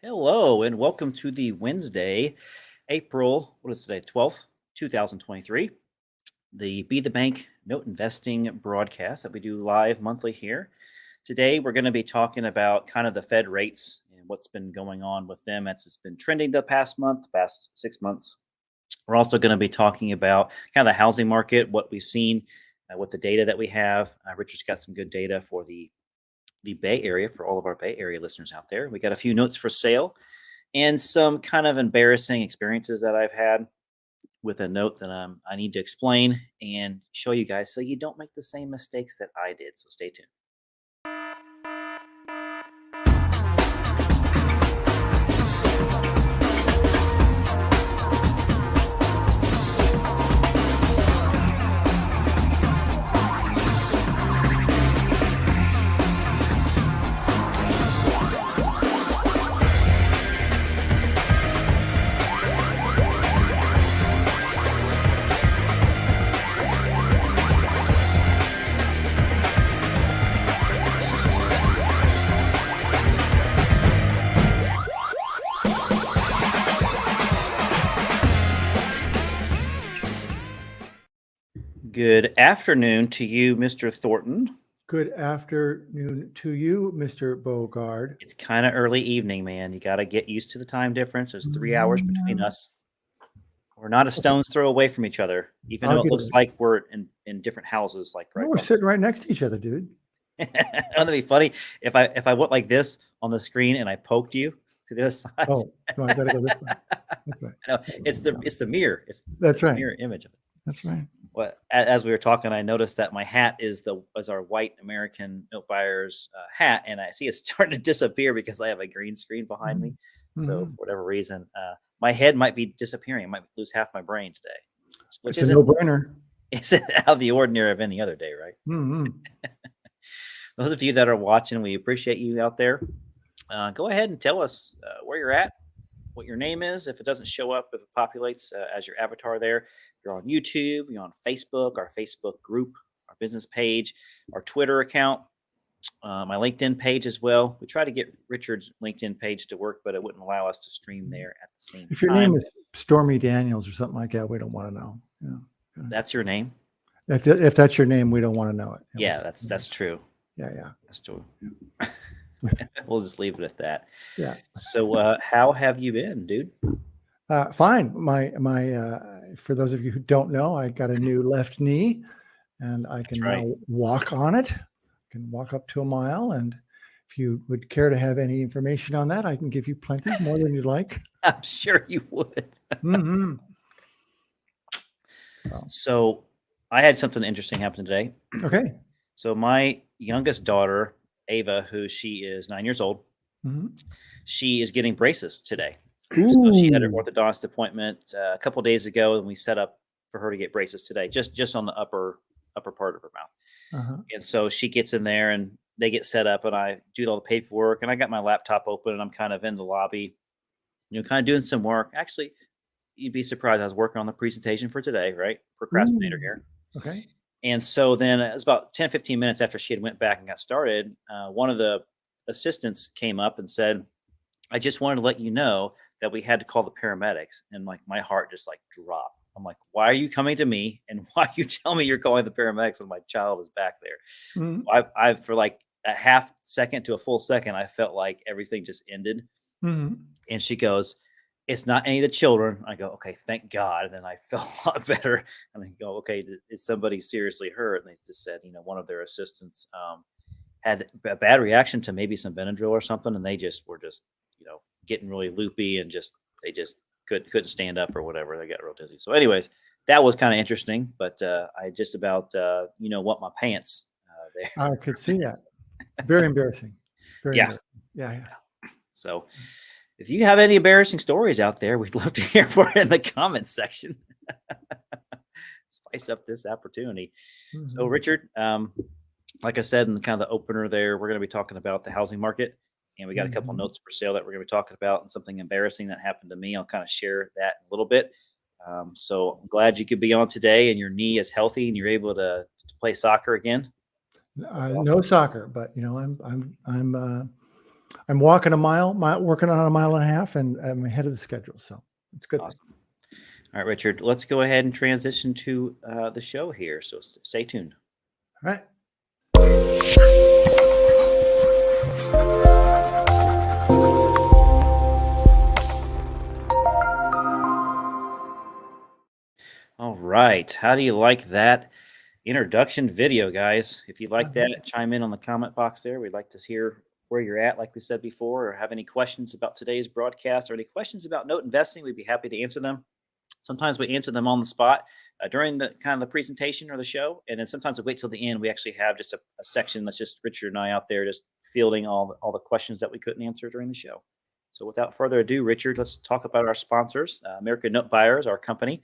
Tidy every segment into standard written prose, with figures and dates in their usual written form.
Hello, and welcome to the Wednesday, April, what is today, 12th, 2023, the Be the Bank Note Investing broadcast that we do live monthly here. Today, we're going to be talking about kind of the Fed rates and what's been going on with them as it's been trending the past month, the past 6 months. We're also going to be talking about kind of the housing market, what we've seen, with the data that we have. Richard's got some good data for the Bay Area for all of our Bay Area listeners out there. We got a few notes for sale and some kind of embarrassing experiences that I've had with a note that I need to explain and show you guys so you don't make the same mistakes that I did. So stay tuned. Good afternoon to you, Mr. Thornton. Good afternoon to you, Mr. Bogard. It's kind of early evening, man. You got to get used to the time difference. There's 3 hours between us. We're not a stone's throw away from each other, even though it looks like we're in different houses. Like right, we're sitting right next to each other, dude. Wouldn't it be funny if I went like this on the screen and I poked you to the other side? Oh, no, I gotta go this way. That's right. No, it's the mirror. That's right. Mirror image of it. That's right. Well, as we were talking, I noticed that my hat is our white American note buyer's hat, and I see it's starting to disappear because I have a green screen behind me. So for whatever reason, my head might be disappearing. I might lose half my brain today, which is a no-brainer. It's out of the ordinary of any other day, right? Those of you that are watching, we appreciate you out there. Go ahead and tell us where you're at, what your name is. If it doesn't show up, if it populates as your avatar there, you're on YouTube, you're on Facebook, our Facebook group, our business page, our Twitter account, my LinkedIn page as well. We try to get Richard's LinkedIn page to work, but it wouldn't allow us to stream there at the same time. If your name is Stormy Daniels or something like that, we don't want to know. Yeah. That's your name? If that's your name, we don't want to know it. Yeah, that's true. Yeah. That's true. We'll just leave it at that. Yeah. So how have you been, dude? Fine. My for those of you who don't know, I got a new left knee, and I can now walk on it. I can walk up to a mile, and if you would care to have any information on that, I can give you plenty, more than you'd like. I'm sure you would. So I had something interesting happen today. Okay. So my youngest daughter, Ava, who she is 9 years old, she is getting braces today. So she had an orthodontist appointment a couple of days ago, and we set up for her to get braces today, just on the upper part of her mouth. And so she gets in there, and they get set up, and I do all the paperwork, and I got my laptop open, and I'm kind of in the lobby, kind of doing some work. Actually, you'd be surprised. I was working on the presentation for today, right? Procrastinator here. Okay. And so then it was about 10, 15 minutes after she had went back and got started, one of the assistants came up and said, I just wanted to let you know that we had to call the paramedics. And like my heart just like dropped. I'm like, why are you coming to me? And why you tell me you're calling the paramedics when my child is back there? So I for like a half second to a full second, I felt like everything just ended. And she goes, it's not any of the children. I go, okay, thank God. And then I felt a lot better. And I go, okay, is somebody seriously hurt? And they just said, one of their assistants had a bad reaction to maybe some Benadryl or something. And they were getting really loopy and they couldn't stand up or whatever. They got real dizzy. So anyways, that was kind of interesting, but I just about, wet my pants there. I could see that. Very embarrassing. Embarrassing. Yeah. So if you have any embarrassing stories out there, we'd love to hear for it in the comments section. Spice up this opportunity. So Richard, like I said in kind of the opener there, we're going to be talking about the housing market, and we got a couple of notes for sale that we're going to be talking about, and something embarrassing that happened to me. I'll kind of share that a little bit. So I'm glad you could be on today and your knee is healthy and you're able to play soccer again. No soccer, but I'm walking a mile, working on a mile and a half, and I'm ahead of the schedule. So it's good. Awesome. All right, Richard, let's go ahead and transition to the show here. So stay tuned. All right. All right. How do you like that introduction video, guys? If you like that, chime in on the comment box there. We'd like to hear where you're at, like we said before, or have any questions about today's broadcast or any questions about note investing. We'd be happy to answer them. Sometimes we answer them on the spot during the kind of the presentation or the show. And then sometimes we wait till the end. We actually have just a section that's just Richard and I out there just fielding all the questions that we couldn't answer during the show. So without further ado, Richard, let's talk about our sponsors. American Note Buyers, our company,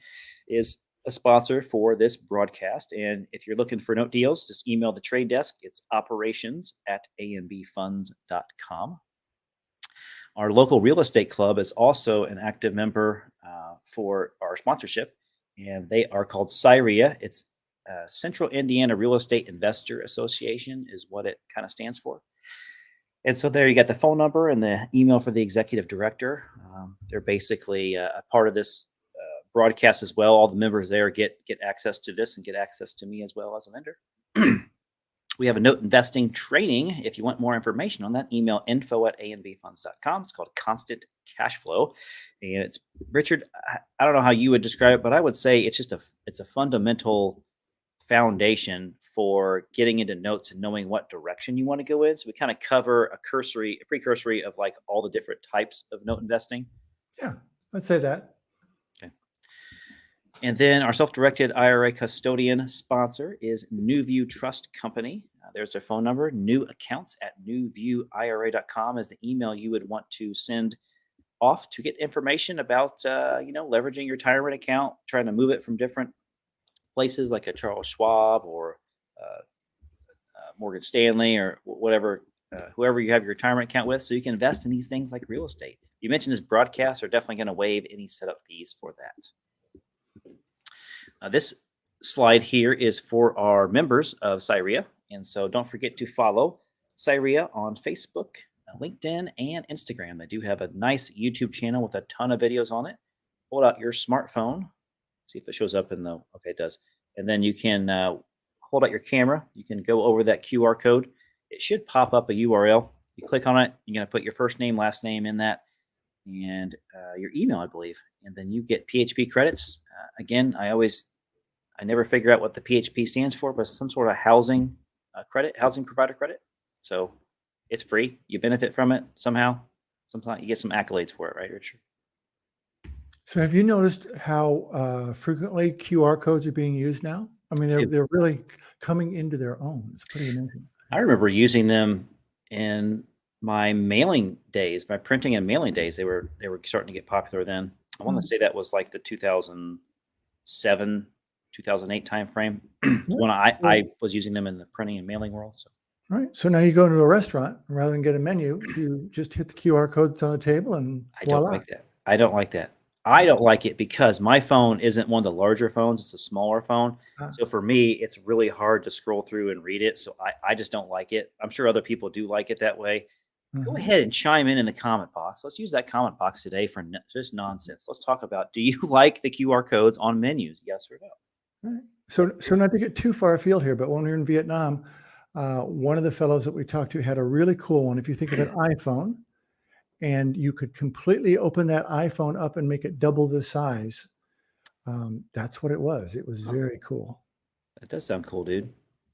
is a sponsor for this broadcast. And if you're looking for note deals, just email the trade desk. It's operations@anbfunds.com. Our local real estate club is also an active member for our sponsorship, and they are called CIREA. It's Central Indiana Real Estate Investor Association is what it kind of stands for. And so there you got the phone number and the email for the executive director. They're basically a part of this broadcast as well. All the members there get access to this and get access to me as well as a vendor. We have a note investing training. If you want more information on that, email info@anbfunds.com. It's called Constant Cash Flow. And it's Richard, I don't know how you would describe it, but I would say it's just it's a fundamental foundation for getting into notes and knowing what direction you want to go in. So we kind of cover a precursory of like all the different types of note investing. Yeah, let's say that. Okay. And then our self-directed IRA custodian sponsor is NewView Trust Company. There's their phone number. New accounts at newviewira.com is the email you would want to send off to get information about, leveraging your retirement account, trying to move it from different places like a Charles Schwab or Morgan Stanley or whatever, whoever you have your retirement account with, so you can invest in these things like real estate. You mentioned this broadcast are definitely going to waive any setup fees for that. This slide here is for our members of CIREA. And so don't forget to follow CIREA on Facebook, LinkedIn, and Instagram. They do have a nice YouTube channel with a ton of videos on it. Hold out your smartphone. See if it shows up okay, it does. And then you can hold out your camera. You can go over that QR code. It should pop up a URL. You click on it. You're going to put your first name, last name in that, and your email, I believe. And then you get PHP credits. Again, I never figure out what the PHP stands for, but some sort of housing credit, housing provider credit. So it's free. You benefit from it somehow. Sometimes you get some accolades for it, right, Richard? So have you noticed how frequently QR codes are being used now? I mean, they're really coming into their own. It's pretty amazing. I remember using them in my mailing days, my printing and mailing days. They were starting to get popular then. I want to say that was like the 2007, 2008 timeframe when I was using them in the printing and mailing world. So. All right. So now you go into a restaurant, and rather than get a menu, you just hit the QR codes on the table and voila. I don't like that. I don't like it because my phone isn't one of the larger phones. It's a smaller phone. So for me, it's really hard to scroll through and read it. So I just don't like it. I'm sure other people do like it that way. Mm-hmm. Go ahead and chime in the comment box. Let's use that comment box today for just nonsense. Let's talk about, do you like the QR codes on menus? Yes or no? All right. So not to get too far afield here, but when we were in Vietnam, one of the fellows that we talked to had a really cool one. If you think of an iPhone, and you could completely open that iPhone up and make it double the size. That's what it was. It was very cool. That does sound cool, dude.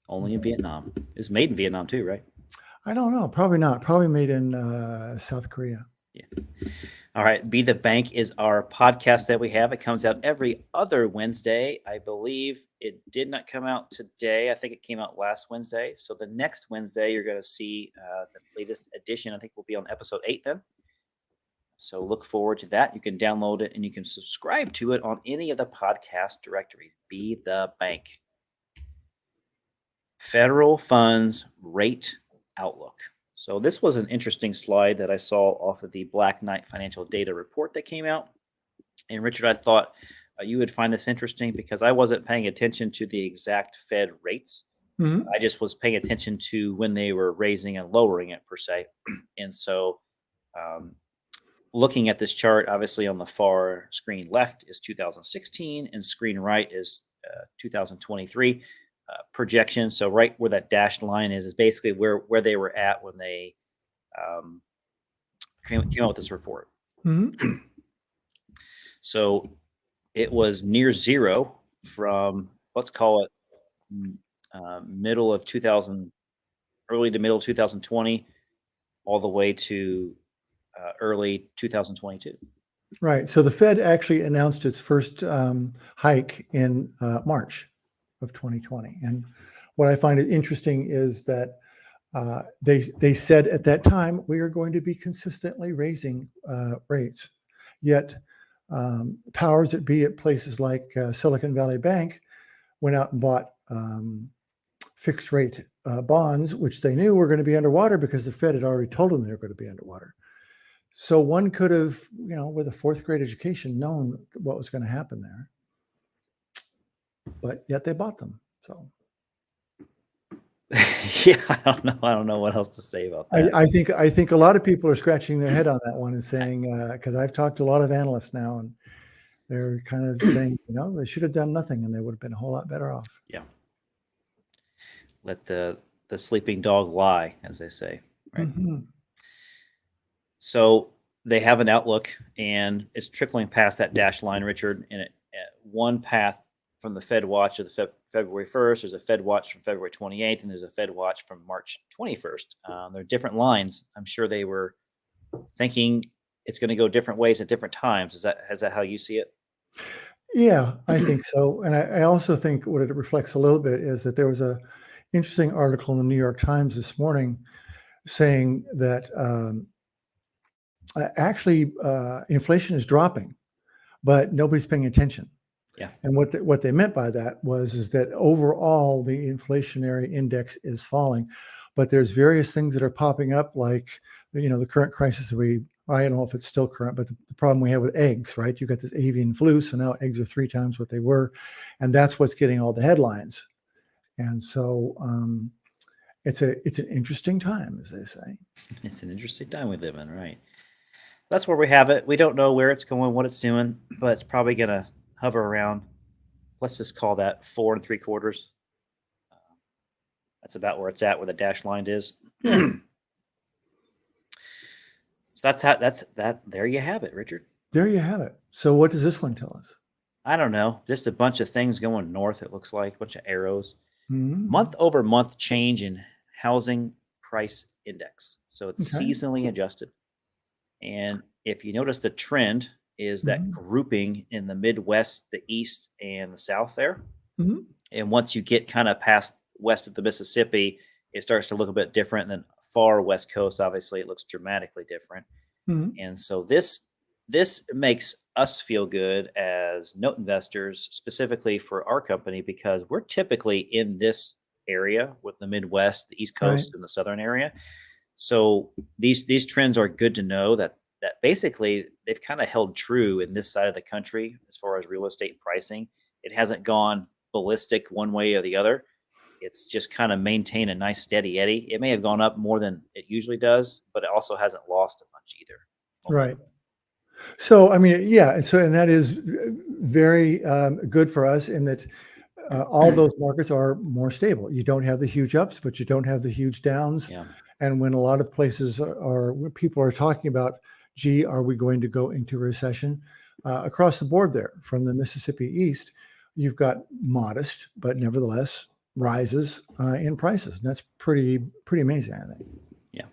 Only in Vietnam. It's made in Vietnam too, right? I don't know. Probably not. Probably made in South Korea. Yeah. All right. Be the Bank is our podcast that we have. It comes out every other Wednesday. I believe it did not come out today. I think it came out last Wednesday. So the next Wednesday, you're going to see the latest edition. I think we'll be on episode 8 then. So look forward to that. You can download it and you can subscribe to it on any of the podcast directories. Be the Bank. Federal funds rate outlook. So this was an interesting slide that I saw off of the Black Knight Financial Data Report that came out. And Richard, I thought you would find this interesting because I wasn't paying attention to the exact Fed rates. Mhm. I just was paying attention to when they were raising and lowering it per se. And so, um, looking at this chart, obviously on the far screen left is 2016 and screen right is 2023 projection. So right where that dashed line is basically where they were at when they um, came out with this report. Mhm. So it was near zero from, let's call it, middle of 2000, early to middle of 2020, all the way to early 2022. Right. So the Fed actually announced its first hike in March of 2020. And what I find it interesting is that they said at that time we are going to be consistently raising rates. Yet powers that be at places like Silicon Valley Bank went out and bought fixed rate bonds, which they knew were going to be underwater because the Fed had already told them they were going to be underwater. So one could have, with a fourth grade education, known what was going to happen there, but yet they bought them. So Yeah, I don't know what else to say about that. I think a lot of people are scratching their head on that one and saying, because I've talked to a lot of analysts now, and they're kind of saying, they should have done nothing, and they would have been a whole lot better off. Yeah. Let the sleeping dog lie, as they say, right? Mm-hmm. So they have an outlook, and it's trickling past that dash line, Richard. And one path from the Fed watch of the February 1st. There's a Fed watch from February 28th, and there's a Fed watch from March 21st. They're different lines. I'm sure they were thinking it's going to go different ways at different times. Is that how you see it? Yeah, I think so. And I also think what it reflects a little bit is that there was a interesting article in the New York Times this morning saying that actually inflation is dropping, but nobody's paying attention. Yeah. And what they meant by that is that overall the inflationary index is falling, but there's various things that are popping up, like the current crisis I don't know if it's still current, but the problem we have with eggs, right? You got this avian flu, so now eggs are 3 times what they were, and that's what's getting all the headlines. And so it's an interesting time, as they say. It's an interesting time we live in, right? That's where we have it. We don't know where it's going, what it's doing, but it's probably going to hover around. Let's just call that 4 3/4. That's about where it's at, where the dash line is. Yeah. So that's that. There you have it, Richard. There you have it. So what does this one tell us? I don't know. Just a bunch of things going north. It looks like a bunch of arrows. Mm-hmm. Month over month change in housing price index. So it's Okay. seasonally adjusted. And if you notice, the trend is that Mhm. grouping in the Midwest, the East, and the South there. Mhm. And once you get kind of past west of the Mississippi, it starts to look a bit different. And then far West Coast, obviously, it looks dramatically different. Mhm. And so this makes us feel good as note investors, specifically for our company, because we're typically in this area with the Midwest, the East Right. Coast, and the Southern area. So these trends are good to know that basically they've kind of held true in this side of the country as far as real estate pricing. It hasn't gone ballistic one way or the other. It's just kind of maintained a nice steady eddy. It may have gone up more than it usually does, but it also hasn't lost much either. Right. So, I mean, yeah. And that is very good for us in that all those markets are more stable. You don't have the huge ups, but you don't have the huge downs. Yeah. And when a lot of places when people are talking about, gee, are we going to go into recession? Across the board there, from the Mississippi East, you've got modest, but nevertheless rises in prices. And that's pretty amazing, I think. Yeah.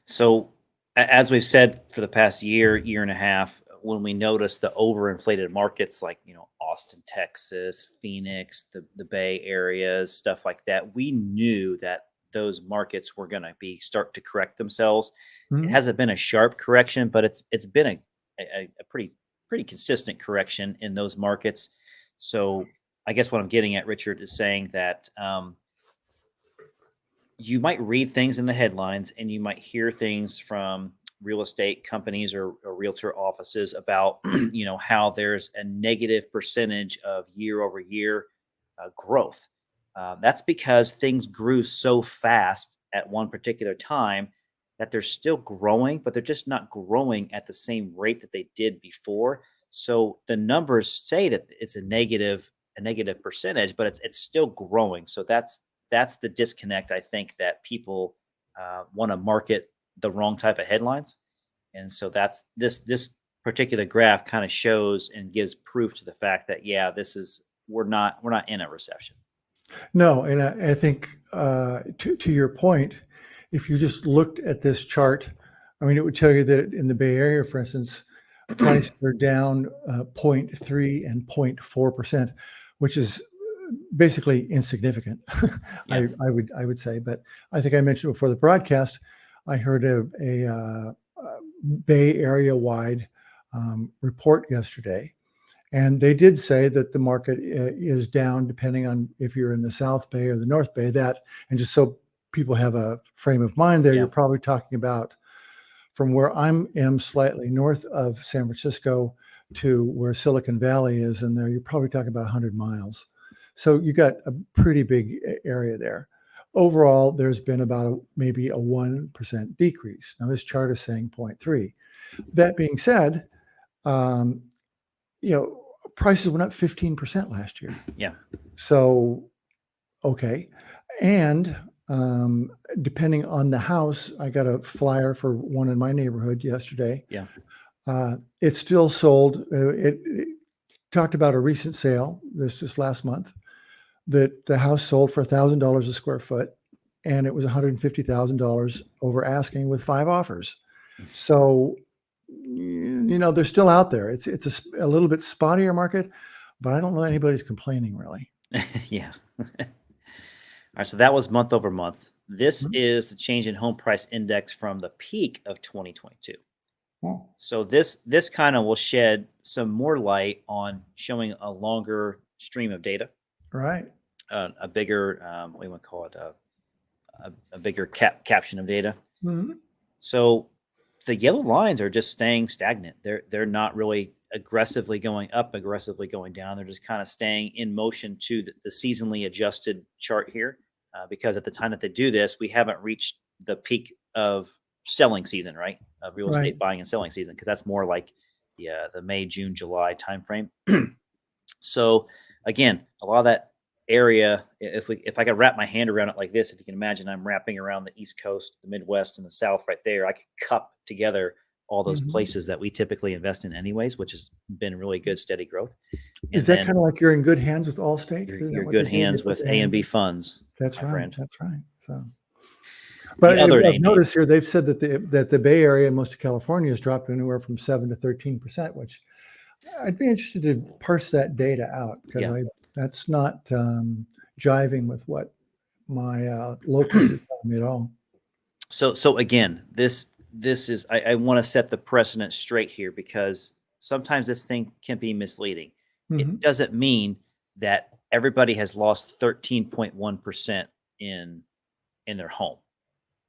So as we've said for the past year and a half, when we notice the overinflated markets like, Austin, Texas, Phoenix, the Bay areas, stuff like that, we knew that those markets were going to start to correct themselves. It Mhm. hasn't been a sharp correction, but it's been a pretty consistent correction in those markets. So I guess what I'm getting at, Richard, is saying that you might read things in the headlines and you might hear things from real estate companies or realtor offices about, how there's a negative percentage of year over year growth. That's because things grew so fast at one particular time that they're still growing, but they're just not growing at the same rate that they did before. So the numbers say that it's a negative percentage, but it's still growing. So that's the disconnect. I think that people want to market the wrong type of headlines, and so that's this particular graph kind of shows and gives proof to the fact that we're not in a recession. No, and I think to your point, if you just looked at this chart, I mean, it would tell you that in the Bay Area, for instance, prices are down 0.3 and 0.4%, which is basically insignificant. Yeah. I would say, but I think I mentioned before the broadcast, I heard a Bay Area wide report yesterday, and they did say that the market is down depending on if you're in the South Bay or the North Bay. And just so people have a frame of mind there, Yeah. you're probably talking about from where am slightly north of San Francisco to where Silicon Valley is, and there you're probably talking about 100 miles. So you got a pretty big area there. Overall, there's been about maybe a 1% decrease. Now this chart is saying 0.3. That being said, prices went up 15% last year. Yeah. So, okay. And depending on the house, I got a flyer for one in my neighborhood yesterday. Yeah. It still sold. It talked about a recent sale this last month that the house sold for $1,000 a square foot, and it was $150,000 over asking with 5 offers. So, they're still out there. It's a little bit spottier market, but I don't know anybody's complaining really. Yeah. All right. So that was month over month. This Mhm. is the change in home price index from the peak of 2022. Oh, So this kind of will shed some more light on showing a longer stream of data, right. a bigger, what do you want to call it, a bigger caption of data. Mhm. So the yellow lines are just staying stagnant. They're not really aggressively going up, aggressively going down. They're just kind of staying in motion to the seasonally adjusted chart here, because at the time that they do this, we haven't reached the peak of selling season, right? Of real Right. estate buying and selling season, because that's more like the May, June, July timeframe. So again, a lot of that area, if I could wrap my hand around it like this, if you can imagine, I'm wrapping around the East Coast, the Midwest, and the South right there. I could cup together all those Mhm. places that we typically invest in anyways, which has been really good, steady growth. Is And that then kind of like you're in good hands with Allstate? you're, Isn't that you're what they good do? They hands put with the A&B funds, That's my right. friend. That's right. So, The but other I've A&Bs. noticed here they've said that the Bay Area and most of California has dropped anywhere from 7 to 13%, which I'd be interested to parse that data out because Yeah. that's not jiving with what my locals are telling me at all. So again, this is I want to set the precedent straight here, because sometimes this thing can be misleading. It Mhm. doesn't mean that everybody has lost 13.1% in their home.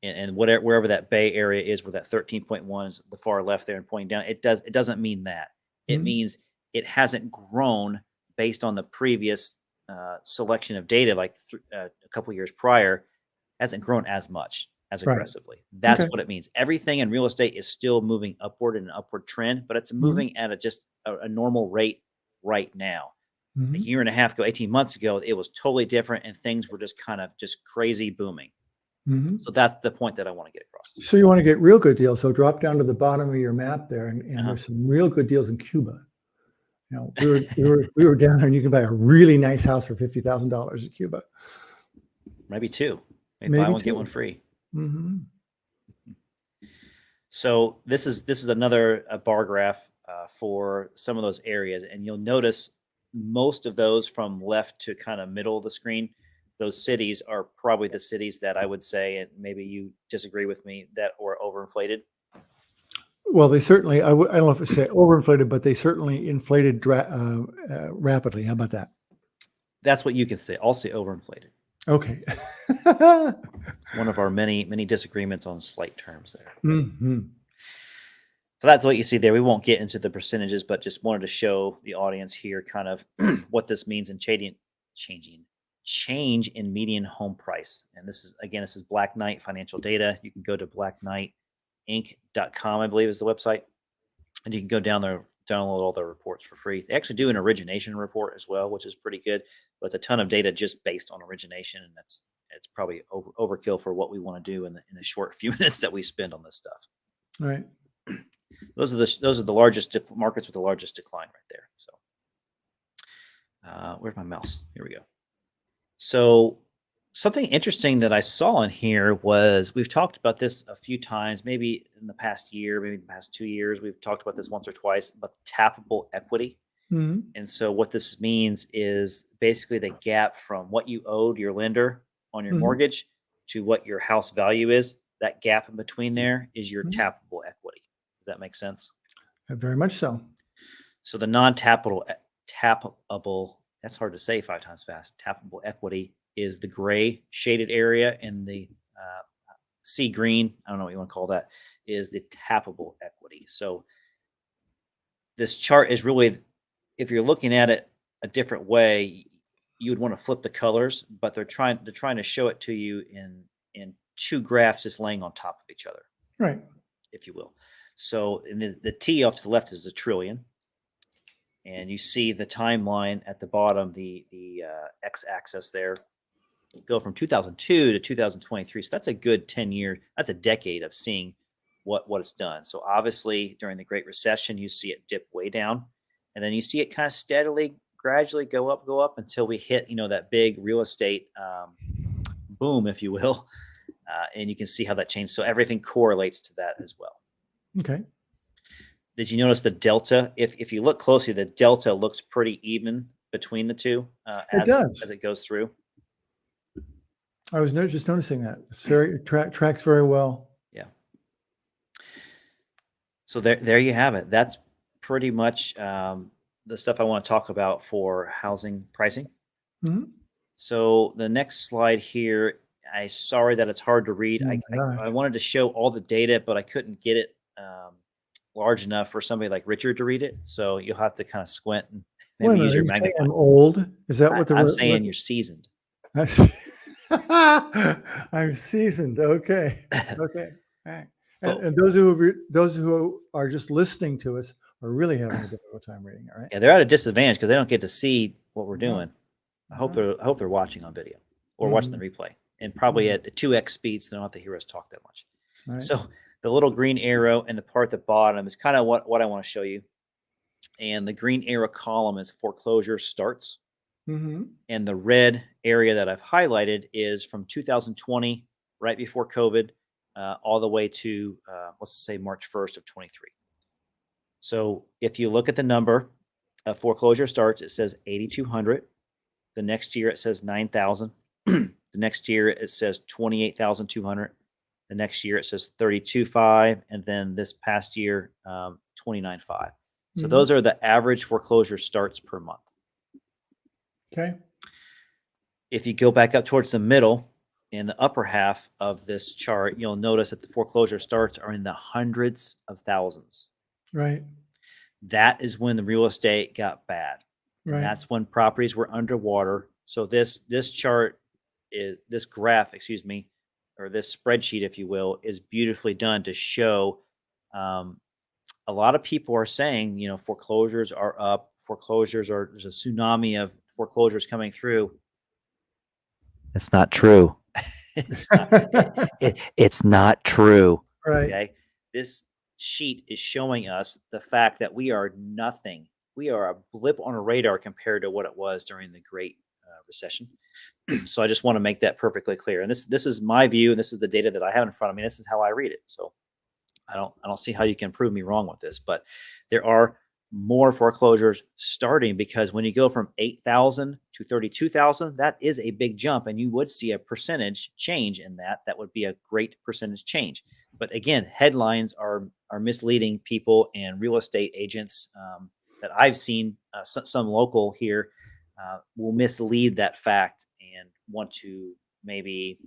And wherever that Bay Area is, where that 13.1 is, the far left there and pointing down, it doesn't mean that. It Mhm. means it hasn't grown based on the previous selection of data, like a couple years prior, hasn't grown as much, as Right. aggressively. That's Okay. what it means. Everything in real estate is still moving upward in an upward trend, but it's Mhm. moving at just a normal rate right now. A Mhm. year and a half ago, 18 months ago, it was totally different, and things were just kind of just crazy booming. Mhm. So that's the point that I want to get across. So you want to get real good deals. So drop down to the bottom of your map there, and Uh-huh. there's some real good deals in Cuba. We were down there, and you can buy a really nice house for $50,000 in Cuba. Maybe two. Maybe buy Maybe one, get one 2. free. Mhm. So this is another bar graph for some of those areas, and you'll notice most of those from left to kind of middle of the screen. Those cities are probably the cities that I would say, and maybe you disagree with me, that were overinflated. Well, they certainly, I don't know if it's say overinflated, but they certainly inflated rapidly. How about that? That's what you can say. I'll say overinflated. Okay. One of our many disagreements on slight terms there. Mhm. So that's what you see there. We won't get into the percentages, but just wanted to show the audience here kind of what this means in change in median home price. And this is Black Knight financial data. You can go to blackknightinc.com, I believe is the website, and you can go down there, download all the reports for free. They actually do an origination report as well, which is pretty good, but it's a ton of data just based on origination, and it's probably overkill for what we want to do in the short few minutes that we spend on this stuff. Right. Those are the largest markets with the largest decline right there. So, where's my mouse? Here we go. So, something interesting that I saw in here was we've talked about this a few times, maybe in the past year, maybe in the past 2 years. We've talked about this once or twice, but tappable equity. Mm-hmm. And so, what this means is basically the gap from what you owed your lender on your mortgage to what your house value is. That gap in between there is your tappable equity. Does that make sense? Very much so. So the tappable, that's hard to say 5 times fast. Tappable equity is the gray shaded area, and the sea green, I don't know what you want to call that, is the tappable equity. So this chart is really, if you're looking at it a different way, you would want to flip the colors, but they're trying to show it to you in 2 graphs just laying on top of each other, right? If you will. So the T off to the left is the trillion, and you see the timeline at the bottom, the x-axis there, go from 2002 to 2023. So that's a good 10-year. That's a decade of seeing what it's done. So obviously during the Great Recession, you see it dip way down, and then you see it kind of steadily, gradually go up until we hit that big real estate boom, if you will, and you can see how that changed. So everything correlates to that as well. Okay. Did you notice the delta? If you look closely, the delta looks pretty even between the two as it goes through. I was just noticing that. It's very tracks very well. Yeah. So there you have it. That's pretty much the stuff I want to talk about for housing pricing. Mm-hmm. So the next slide here, sorry that it's hard to read. I wanted to show all the data, but I couldn't get it large enough for somebody like Richard to read it. So you'll have to kind of squint and maybe use your magnifying. I'm old. Is that what I'm saying? You're seasoned. I'm seasoned. Okay. Okay. All right. And those who are just listening to us are really having a difficult time reading it, right? Yeah, they're at a disadvantage because they don't get to see what we're doing. I hope they're watching on video or watching the replay, and probably at 2x speed, so they don't have to hear us talk that much. Right. So the little green arrow and the part at the bottom is kind of what I want to show you. And the green arrow column is foreclosure starts. Mm-hmm. And the red area that I've highlighted is from 2020, right before COVID, all the way to, let's say, March 1st of 23. So if you look at the number of foreclosure starts, it says 8,200. The next year, it says 9,000. The next year, it says 28,200. The next year, it says 32.5. And then this past year, 29.5. So those are the average foreclosure starts per month. Okay. If you go back up towards the middle, in the upper half of this chart, you'll notice that the foreclosure starts are in the hundreds of thousands. Right. That is when the real estate got bad. Right. That's when properties were underwater. So this chart is this graph, or this spreadsheet, if you will, is beautifully done to show. A lot of people are saying, foreclosures are up. There's a tsunami of foreclosures coming through. It's not true. It's not true. Right. Okay. This sheet is showing us the fact that we are nothing. We are a blip on a radar compared to what it was during the Great Recession. So I just want to make that perfectly clear. And this is my view, and this is the data that I have in front of me. This is how I read it. So I don't see how you can prove me wrong with this, but there are more foreclosures starting, because when you go from 8,000 to 32,000, that is a big jump, and you would see a percentage change in that. That would be a great percentage change. But again, headlines are misleading people, and real estate agents that I've seen, some local here, will mislead that fact and want to maybe,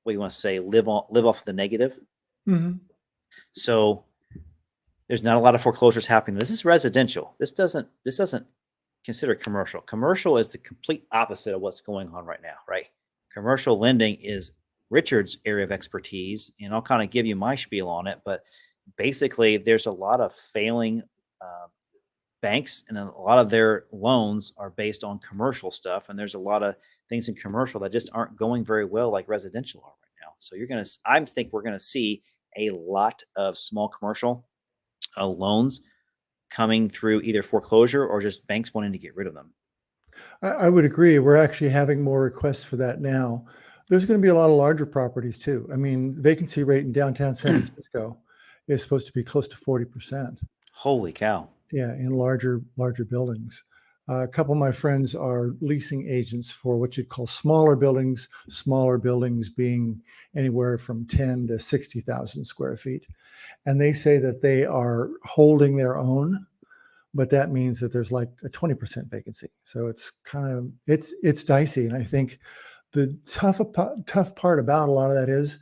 what do you want to say, live off the negative. Mm-hmm. So There's not a lot of foreclosures happening. This is residential. This doesn't consider commercial. Commercial is the complete opposite of what's going on right now, right? Commercial lending is Richard's area of expertise, and I'll kind of give you my spiel on it. But basically, there's a lot of failing banks, and then a lot of their loans are based on commercial stuff. And there's a lot of things in commercial that just aren't going very well, like residential are right now. So I think we're gonna see a lot of small commercial loans coming through either foreclosure or just banks wanting to get rid of them. I would agree. We're actually having more requests for that now. There's going to be a lot of larger properties too. I mean, vacancy rate in downtown San Francisco is supposed to be close to 40%. Holy cow. Yeah, in larger buildings. A couple of my friends are leasing agents for what you'd call smaller buildings being anywhere from 10 to 60,000 square feet. And they say that they are holding their own, but that means that there's like a 20% vacancy. So it's kind of, it's dicey. And I think the tough part about a lot of that is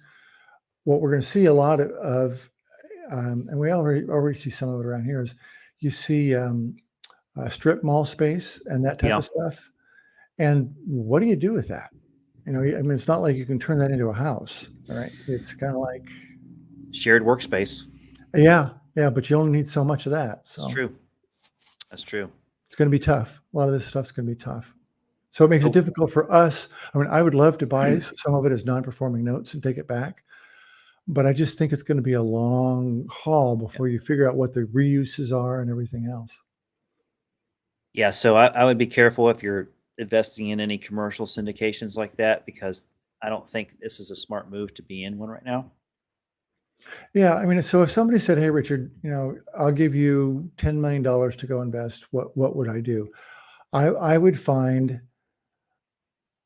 what we're going to see a lot of and we already see some of it around here, is you see strip mall space and that type of stuff. And what do you do with that? I mean, it's not like you can turn that into a house, right? It's kind of like shared workspace. Yeah, but you only need so much of that. So That's true. That's true. It's going to be tough. A lot of this stuff's going to be tough. So it makes it difficult for us. I mean, I would love to buy some of it as non-performing notes and take it back, but I just think it's going to be a long haul before you figure out what the reuses are and everything else. Yeah, so I would be careful if you're investing in any commercial syndications like that, because I don't think this is a smart move to be in one right now. Yeah, I mean, so if somebody said, "Hey, Richard, I'll give you $10 million to go invest," what would I do? I would find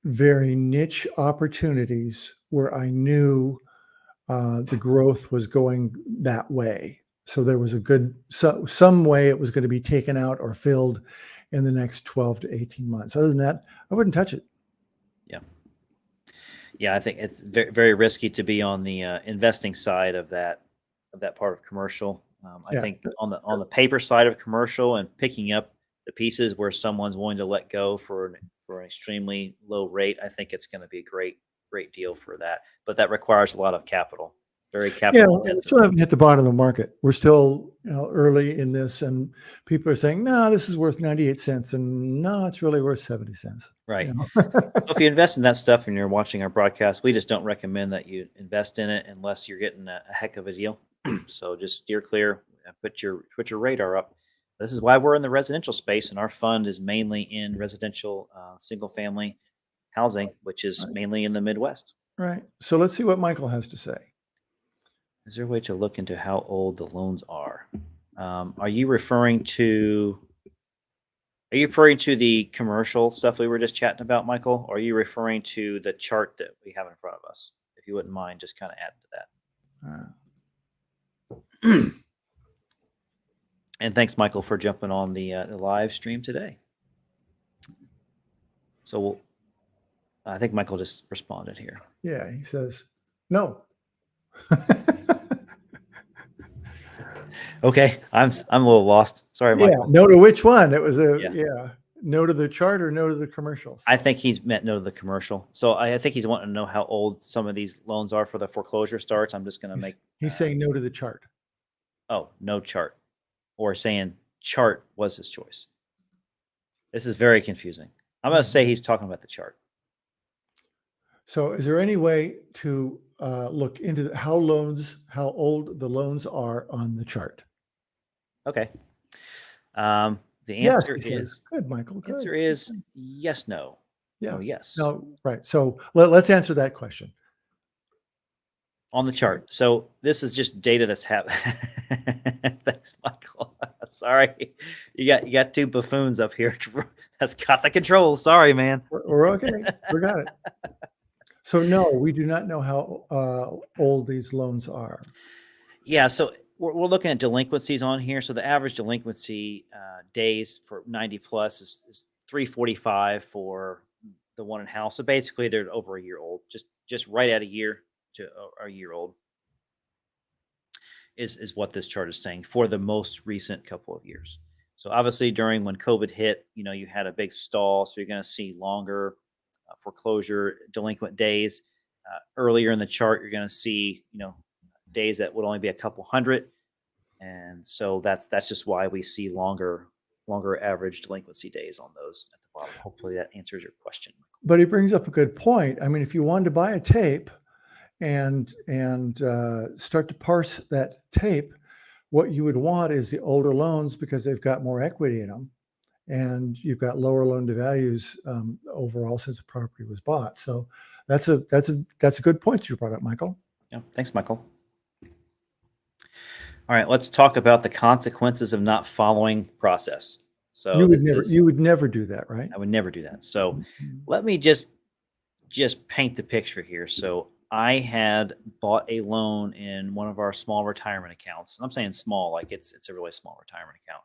very niche opportunities where I knew the growth was going that way. So there was some way it was going to be taken out or filled in the next 12 to 18 months. Other than that, I wouldn't touch it. Yeah, I think it's very, very risky to be on the investing side of that part of commercial. I think on the paper side of commercial and picking up the pieces where someone's willing to let go for an extremely low rate, I think it's going to be a great deal for that. But that requires a lot of capital. Very capital intensive. We still haven't hit the bottom of the market. We're still early in this, and people are saying, "No, this is worth 98 cents," and "No, it's really worth 70 cents." Right. So if you invest in that stuff and you're watching our broadcast, we just don't recommend that you invest in it unless you're getting a heck of a deal. So just steer clear and put your radar up. This is why we're in the residential space, and our fund is mainly in residential single family housing, which is mainly in the Midwest. Right. So let's see what Michael has to say. Is there a way to look into how old the loans are? Are you referring to the commercial stuff we were just chatting about, Michael? Or are you referring to the chart that we have in front of us? If you wouldn't mind, just kind of add to that. And thanks, Michael, for jumping on the live stream today. So I think Michael just responded here. Yeah, he says, no. Okay, I'm a little lost. Sorry, Michael. Yeah, no to which one? It was no to the chart or no to the commercials. I think he's meant no to the commercial. So I think he's wanting to know how old some of these loans are for the foreclosure starts. I'm just going to He's saying no to the chart. Oh, no chart, or saying chart was his choice. This is very confusing. I'm going to say he's talking about the chart. So is there any way to look into how old the loans are on the chart? Okay. The answer is good, Michael. The answer is yes, no. Yeah. No, yes. No, right. So let's answer that question. On the chart. So this is just data that's happening. Thanks, Michael. Sorry. You got two buffoons up here that's got the controls. Sorry, man. We're okay. We got it. So no, we do not know how old these loans are. Yeah, so we're looking at delinquencies on here. So the average delinquency days for 90 plus is 345 for the one in house. So basically, they're over a year old, just right at a year to a year old. is what this chart is saying for the most recent couple of years. So obviously during when COVID hit, you had a big stall, so you're going to see longer foreclosure delinquent days. Earlier in the chart, you're going to see days that would only be a couple hundred, and so that's just why we see longer average delinquency days on those at the bottom. Hopefully that answers your question. But he brings up a good point. I mean, if you wanted to buy a tape and start to parse that tape, what you would want is the older loans because they've got more equity in them, and you've got lower loan to values overall since the property was bought. So that's a good point that you brought up, Michael. Yeah, thanks, Michael. All right, let's talk about the consequences of not following process. So you would never do that, right? I would never do that. So let me just paint the picture here. So I had bought a loan in one of our small retirement accounts. And I'm saying small, like it's a really small retirement account.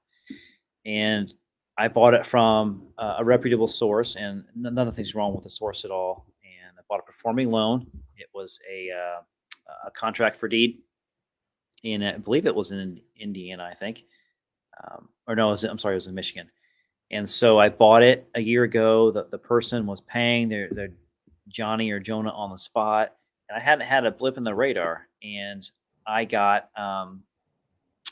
And I bought it from a reputable source, and nothing's wrong with the source at all. And I bought a performing loan. It was a contract for deed. And I believe it was in Indiana, I think. Or no, it was in Michigan. And so I bought it a year ago. The person was paying their Johnny or Jonah on the spot. And I hadn't had a blip in the radar. And I got an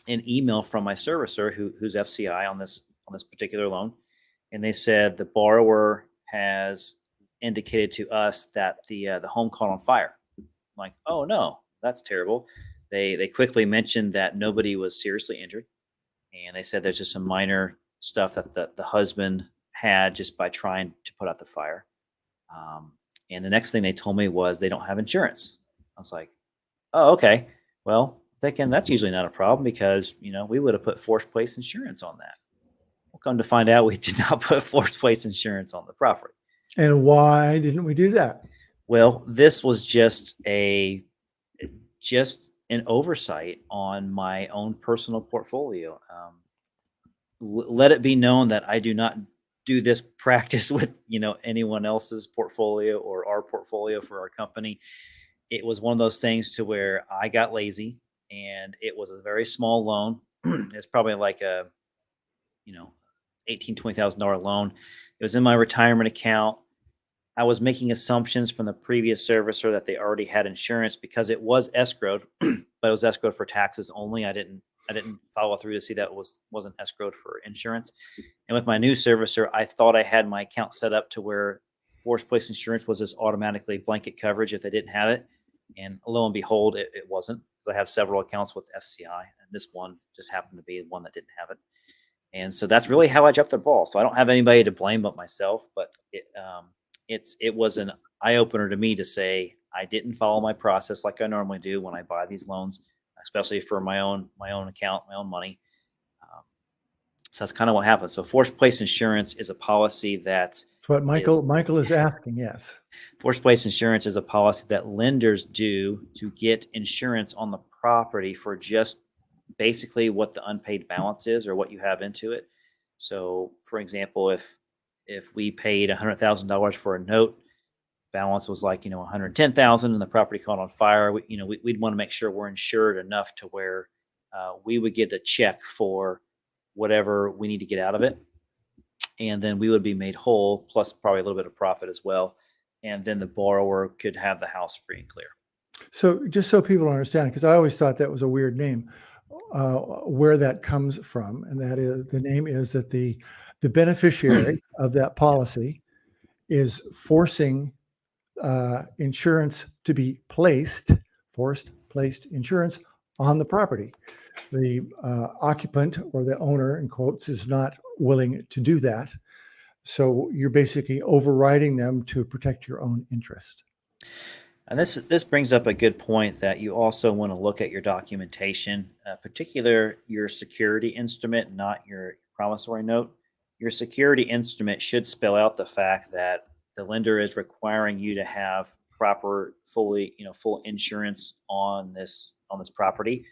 email from my servicer who's FCI on this particular loan. And they said the borrower has indicated to us that the home caught on fire. I'm like, oh no, that's terrible. They quickly mentioned that nobody was seriously injured. And they said there's just some minor stuff that the husband had just by trying to put out the fire. And the next thing they told me was they don't have insurance. I was like, oh, okay. Well, thinking that's usually not a problem because, we would have put forced place insurance on that. Well, come to find out we did not put forced place insurance on the property. And why didn't we do that? Well, this was just an oversight on my own personal portfolio. Let it be known that I do not do this practice with, anyone else's portfolio or our portfolio for our company. It was one of those things to where I got lazy, and it was a very small loan. It's probably like a, $18,000-$20,000 loan. It was in my retirement account. I was making assumptions from the previous servicer that they already had insurance because it was escrowed, but it was escrowed for taxes only. I didn't follow through to see that it wasn't escrowed for insurance. And with my new servicer, I thought I had my account set up to where forced place insurance was just automatically blanket coverage if they didn't have it. And lo and behold, it wasn't, because I have several accounts with FCI, and this one just happened to be one that didn't have it. And so that's really how I jumped the ball. So I don't have anybody to blame but myself, but it was an eye opener to me to say I didn't follow my process like I normally do when I buy these loans, especially for my own account, my own money. So that's kind of what happened. So forced place insurance is a policy that's what Michael is asking. Yes. Forced place insurance is a policy that lenders do to get insurance on the property for just basically what the unpaid balance is or what you have into it. So for example, if we paid $100,000 for a note, balance was like, 110,000 and the property caught on fire, we'd want to make sure we're insured enough to where we would get the check for whatever we need to get out of it. And then we would be made whole, plus probably a little bit of profit as well. And then the borrower could have the house free and clear. So just so people understand, because I always thought that was a weird name, where that comes from. And that is, the name is that the beneficiary of that policy is forcing insurance to be placed insurance on the property. The occupant or the owner, in quotes, is not willing to do that. So you're basically overriding them to protect your own interest. And this brings up a good point that you also want to look at your documentation, particular your security instrument, not your promissory note. Your security instrument should spell out the fact that the lender is requiring you to have proper, full insurance on this property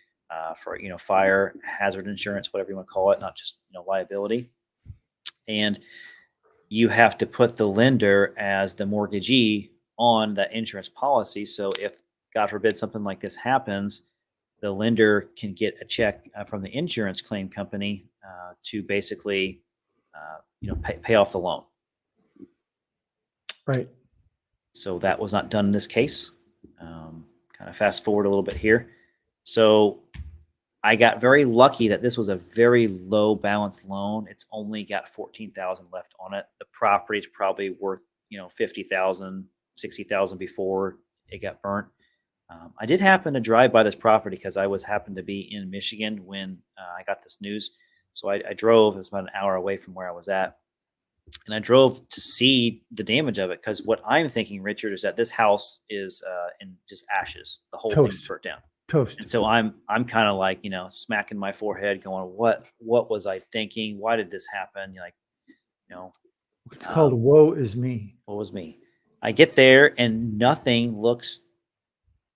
for fire hazard insurance, whatever you want to call it, not just liability. And you have to put the lender as the mortgagee on that insurance policy. So if, God forbid, something like this happens, the lender can get a check from the insurance claim company to basically, pay off the loan. Right. So that was not done in this case. Kind of fast forward a little bit here. So I got very lucky that this was a very low balance loan. It's only got 14,000 left on it. The property's probably worth, 50,000, 60,000 before it got burnt. I did happen to drive by this property because I happened to be in Michigan when I got this news. So I drove. It's about an hour away from where I was at, and I drove to see the damage of it. Because what I'm thinking, Richard, is that this house is in just ashes. The whole thing's burnt down. Toast. And so I'm kind of like, smacking my forehead, going, "What was I thinking? Why did this happen?" It's called "Woe is me." What was me? I get there and nothing looks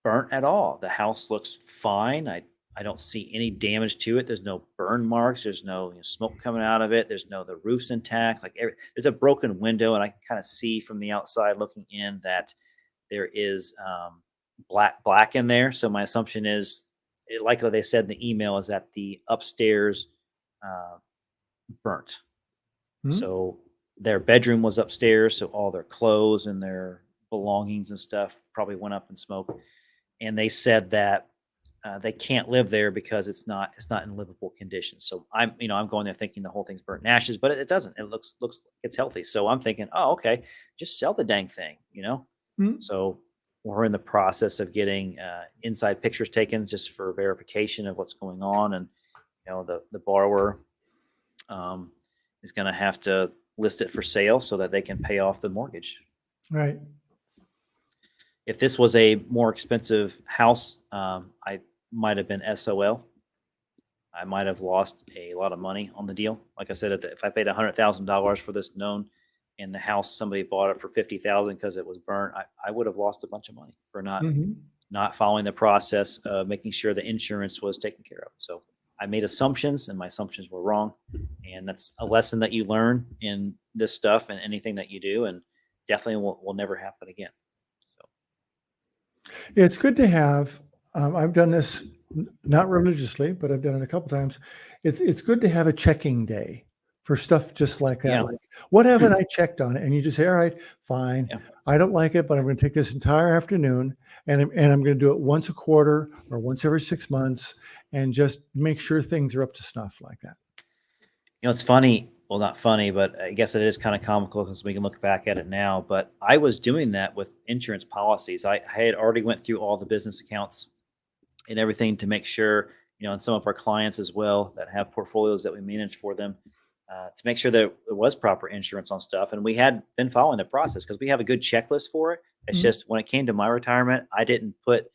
burnt at all. The house looks fine. I don't see any damage to it. There's no burn marks. There's no smoke coming out of it. The roof's intact. There's a broken window, and I can kind of see from the outside looking in that there is black in there. So my assumption is, like they said in the email, is that the upstairs burnt. Hmm? So their bedroom was upstairs, so all their clothes and their belongings and stuff probably went up in smoke. And they said that they can't live there because it's not in livable condition. So I'm going there thinking the whole thing's burnt in ashes, but it doesn't. It looks like it's healthy. So I'm thinking, oh, okay, just sell the dang thing, Hmm? So we're in the process of getting inside pictures taken just for verification of what's going on, and the borrower is going to have to list it for sale so that they can pay off the mortgage. Right. If this was a more expensive house, I might have been SOL. I might have lost a lot of money on the deal. Like I said, if I paid $100,000 for this loan, and the house somebody bought it for 50,000 because it was burnt, I would have lost a bunch of money for not following the process of making sure the insurance was taken care of. So I made assumptions, and my assumptions were wrong. And that's a lesson that you learn in this stuff and anything that you do, and definitely will never happen again. So Yeah, it's good to have. I've done this not religiously, but I've done it a couple times. It's good to have a checking day for stuff just like that. Yeah. Like, what haven't I checked on it? And you just say, all right, fine. Yeah. I don't like it, but I'm going to take this entire afternoon and I'm going to do it once a quarter or once every 6 months and just make sure things are up to snuff like that. It's funny. Well, not funny, but I guess it is kind of comical because we can look back at it now. But I was doing that with insurance policies. I had already went through all the business accounts and everything to make sure, and some of our clients as well that have portfolios that we manage for them, to make sure that there was proper insurance on stuff. And we had been following the process because we have a good checklist for it. It's just when it came to my retirement, I didn't put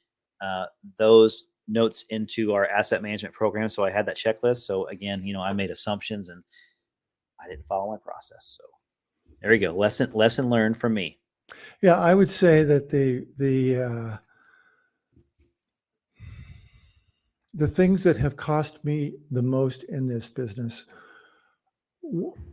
those notes into our asset management program. So I had that checklist. So again, I made assumptions and I didn't follow my process. So there you go. Lesson learned from me. Yeah, I would say that the things that have cost me the most in this business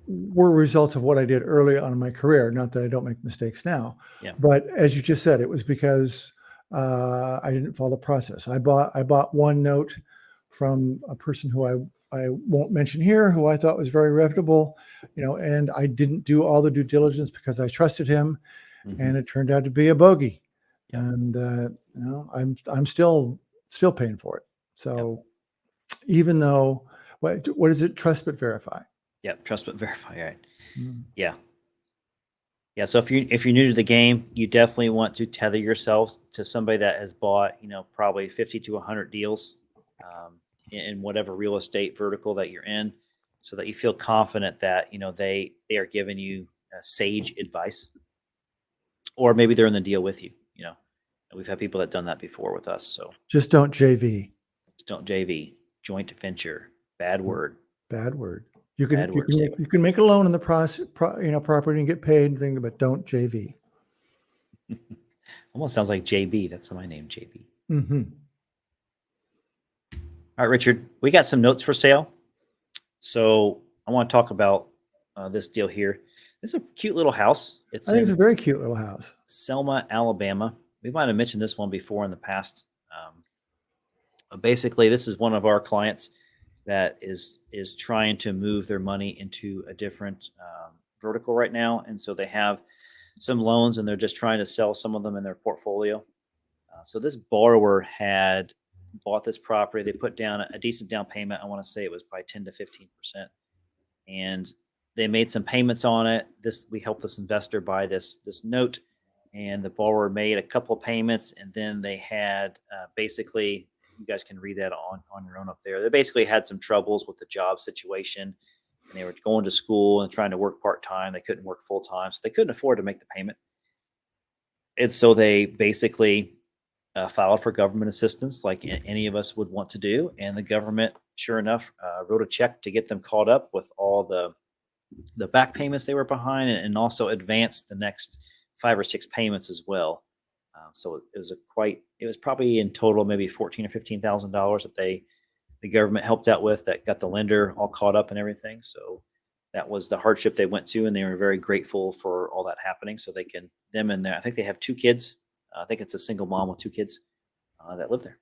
were results of what I did early on in my career. Not that I don't make mistakes now, but as you just said, it was because I didn't follow the process. I bought one note from a person who I won't mention here, who I thought was very reputable, and I didn't do all the due diligence because I trusted him, and it turned out to be a bogey, and I'm still paying for it. So even though, what is it? Trust but verify. Yep, trust but verify. Right. Yeah. So if you're new to the game, you definitely want to tether yourselves to somebody that has bought, probably 50 to 100 deals in whatever real estate vertical that you're in, so that you feel confident that they are giving you sage advice, or maybe they're in the deal with you. We've had people that done that before with us. So just don't JV. Don't JV. Joint venture. Bad word. Bad word. You can make a loan in the process, property and get paid and things, but don't JV. Almost sounds like JB. That's my name, JB. Mm-hmm. All right, Richard, we got some notes for sale. So I want to talk about this deal here. It's a cute little house. I think it's a very cute little house. Selma, Alabama. We might have mentioned this one before in the past. Basically, this is one of our clients that is trying to move their money into a different vertical right now, and so they have some loans, and they're just trying to sell some of them in their portfolio. So this borrower had bought this property. They put down a decent down payment. I want to say it was probably 10 to 15%, and they made some payments on it. We helped this investor buy this note, and the borrower made a couple of payments, and then they had basically, you guys can read that on your own up there. They basically had some troubles with the job situation, and they were going to school and trying to work part-time. They couldn't work full-time, so they couldn't afford to make the payment. And so they basically filed for government assistance like any of us would want to do. And the government, sure enough, wrote a check to get them caught up with all the back payments they were behind, and also advanced the next 5 or 6 payments as well. So it was probably in total maybe $14,000 or $15,000 that the government helped out with, that got the lender all caught up and everything. So that was the hardship they went to, and they were very grateful for all that happening. So them and I think they have 2 kids. I think it's a single mom with 2 kids that live there.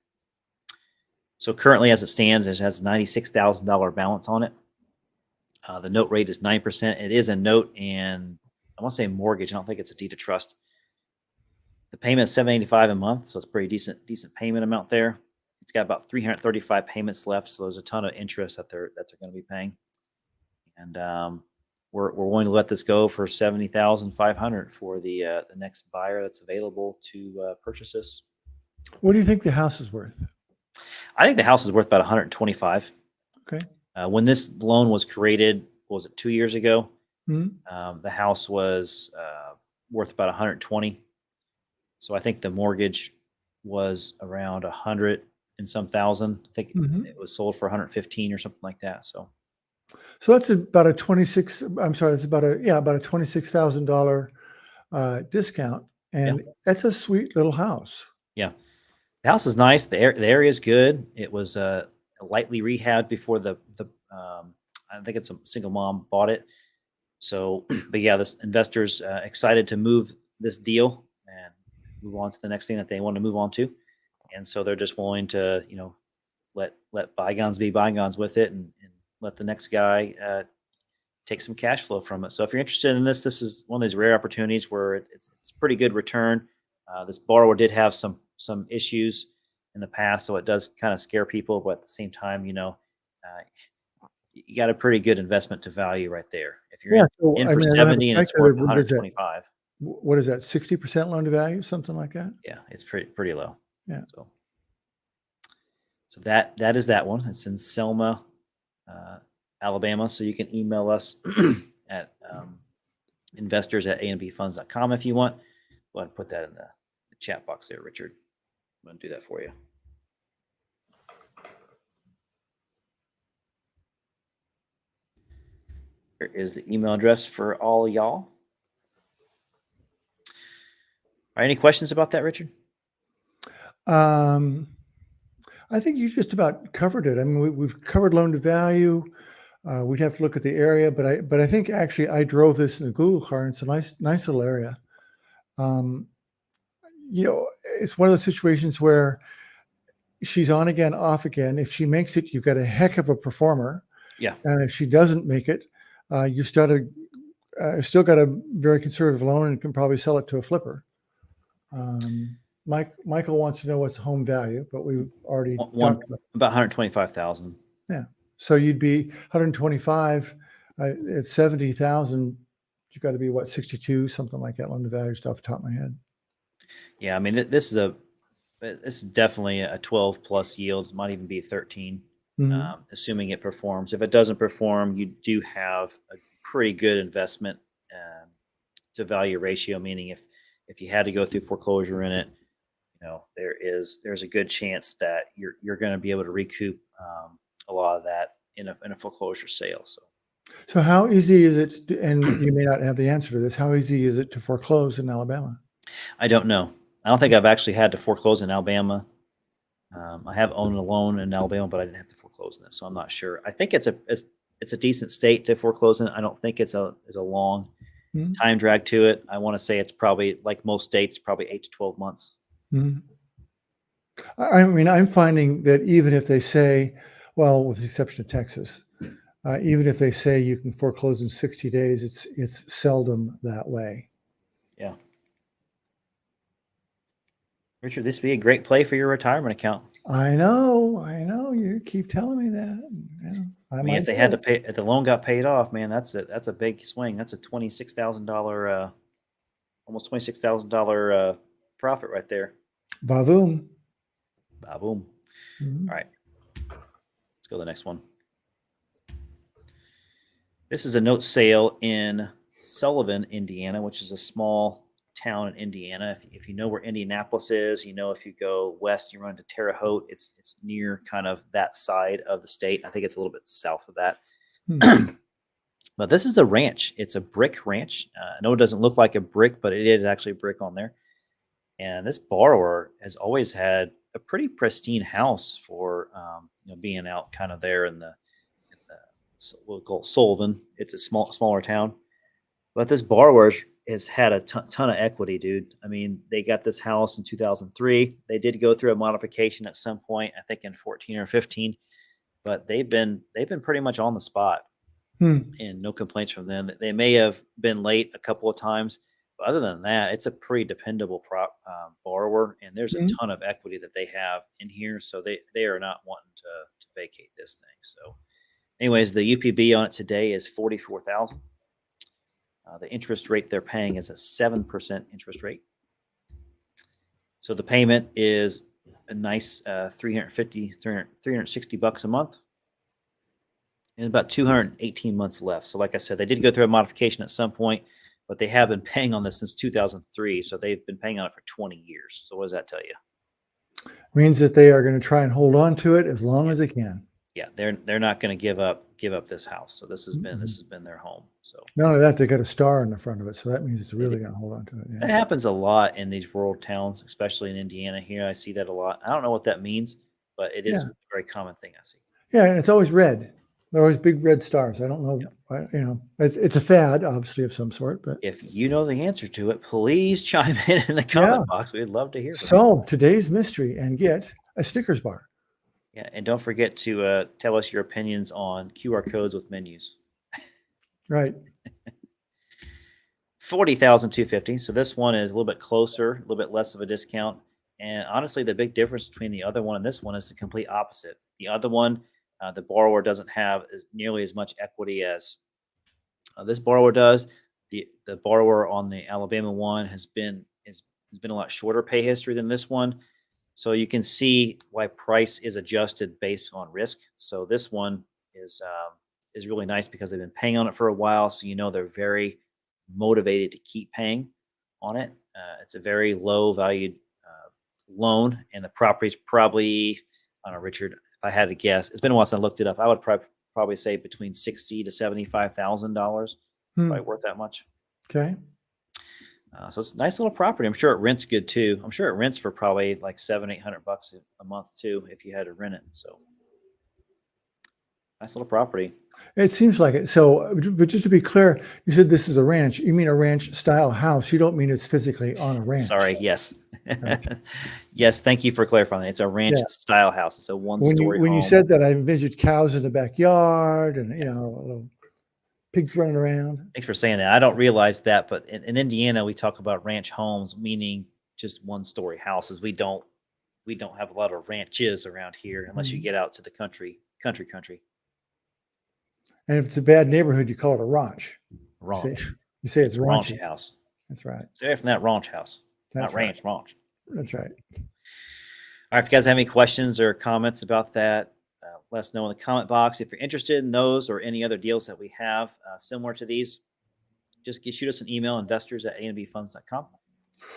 So currently, as it stands, it has $96,000 balance on it. The note rate is 9%. It is a note, and I want to say mortgage. I don't think it's a deed of trust. The payment is $785 a month, so it's pretty decent payment amount there. It's got about 335 payments left, so there's a ton of interest that they're going to be paying. And we're willing to let this go for $70,500 for the next buyer that's available to purchase this. What do you think the house is worth? I think the house is worth about $125. Okay. When this loan was created, was it 2 years ago? Mm-hmm. The house was worth about $120. So I think the mortgage was around $100 and some thousand. I think it was sold for $115 or something like that. So that's about a $26,000 discount, and that's a sweet little house. Yeah, the house is nice. The area is good. It was lightly rehabbed before I think it's a single mom bought it. So, but yeah, this investor's excited to move this deal and move on to the next thing that they want to move on to. And so they're just willing to, let bygones be bygones with it, and let the next guy take some cash flow from it. So if you're interested in this is one of those rare opportunities where it's pretty good return. This borrower did have some issues in the past, so it does kind of scare people, but at the same time, you got a pretty good investment to value right there. If you're in for 70 and it's worth 125. What is that? 60% loan to value, something like that? Yeah, it's pretty low. Yeah. So that is that one. It's in Selma, Alabama. So you can email us at investors@anbfunds.com if you want. Go ahead and put that in the chat box there, Richard. I'm going to do that for you. Here is the email address for all y'all. Are any questions about that, Richard? I think you just about covered it. I mean, we've covered loan to value. We'd have to look at the area, but I think actually I drove this in a Google car, and it's a nice little area. It's one of those situations where she's on again, off again. If she makes it, you've got a heck of a performer. Yeah. And if she doesn't make it, you still got a very conservative loan and can probably sell it to a flipper. Michael wants to know what's home value, but we've already talked about $125,000. Yeah. So you'd be 125 at 70,000. You got to be 62, something like that, loan to value, off the top of my head. Yeah, I mean, this is definitely a 12 plus yield. It might even be 13, assuming it performs. If it doesn't perform, you do have a pretty good investment to value ratio. Meaning, if you had to go through foreclosure in it, there's a good chance that you're going to be able to recoup a lot of that in a foreclosure sale. So how easy is it? And you may not have the answer to this. How easy is it to foreclose in Alabama? I don't know. I don't think I've actually had to foreclose in Alabama. I have owned a loan in Alabama, but I didn't have to foreclose in it, so I'm not sure. I think it's a decent state to foreclose in. I don't think it's a long time drag to it. I want to say it's probably, like most states, probably 8 to 12 months. I mean, I'm finding that even if they say, well, with the exception of Texas, even if they say you can foreclose in 60 days, it's seldom that way. Yeah. Richard, this would be a great play for your retirement account. I know. You keep telling me that. Yeah, I mean, if they had to pay, if the loan got paid off, man, that's a big swing. That's a $26,000, almost $26,000 profit right there. Ba-boom. Boom. Mm-hmm. All right, let's go to the next one. This is a note sale in Sullivan, Indiana, which is a small town in Indiana. If you know where Indianapolis is, if you go west, you run to Terre Haute. It's near kind of that side of the state. I think it's a little bit south of that. But this is a ranch. It's a brick ranch. I know it doesn't look like a brick, but it is actually a brick on there. And this borrower has always had a pretty pristine house for being out kind of there in the we'll call it Sullivan. It's a smaller town, but this borrower has had a ton of equity, dude. I mean, they got this house in 2003. They did go through a modification at some point, I think in 14 or 15, but they've been pretty much on the spot, and no complaints from them. They may have been late a couple of times, but other than that, it's a pretty dependable borrower, and there's a ton of equity that they have in here, so they are not wanting to vacate this thing. So, anyways, the UPB on it today is 44,000. The interest rate they're paying is a 7% interest rate. So the payment is a nice $360 a month, and about 218 months left. So like I said, they did go through a modification at some point, but they have been paying on this since 2003. So they've been paying on it for 20 years. So what does that tell you? Means that they are going to try and hold on to it as long as they can. Yeah, they're not going to give up this house. So this has been their home. So not only that, they got a star in the front of it, so that means it's really going to hold on to it. Yeah. That happens a lot in these rural towns, especially in Indiana. Here, I see that a lot. I don't know what that means, but it is a very common thing I see. Yeah, and it's always red. They're always big red stars. I don't know. Yep. It's a fad, obviously, of some sort. But if you know the answer to it, please chime in the comment box. We'd love to hear. Solve today's mystery and get a Snickers bar. Yeah, and don't forget to tell us your opinions on QR codes with menus. Right. 40,250. So this one is a little bit closer, a little bit less of a discount. And honestly, the big difference between the other one and this one is the complete opposite. The other one, the borrower doesn't have nearly as much equity as this borrower does. The borrower on the Alabama one has been a lot shorter pay history than this one. So you can see why price is adjusted based on risk. So this one is really nice because they've been paying on it for a while. So they're very motivated to keep paying on it. It's a very low valued loan, and the property's probably, I don't know, Richard, if I had to guess, it's been a while since I looked it up. I would probably say between $60,000 to $75,000. Probably worth that much. Okay. So it's a nice little property. I'm sure it rents good too. I'm sure it rents for probably like $700-800 a month too, if you had to rent it. So nice little property. It seems like it. So, but just to be clear, you said this is a ranch. You mean a ranch style house. You don't mean it's physically on a ranch. Sorry. Yes. Right. Yes. Thank you for clarifying that. It's a ranch style house. It's a one-story home. When you said that, I envisioned cows in the backyard and, little pigs running around. Thanks for saying that. I don't realize that, but in Indiana, we talk about ranch homes, meaning just one-story houses. We don't have a lot of ranches around here unless you get out to the country. And if it's a bad neighborhood, you call it a ranch. Ranch. You say it's a raunchy house. That's right. Stay from that ranch house. That's not ranch, ranch. That's right. All right. If you guys have any questions or comments about that, let us know in the comment box. If you're interested in those or any other deals that we have similar to these, just shoot us an email, investors@anbfunds.com.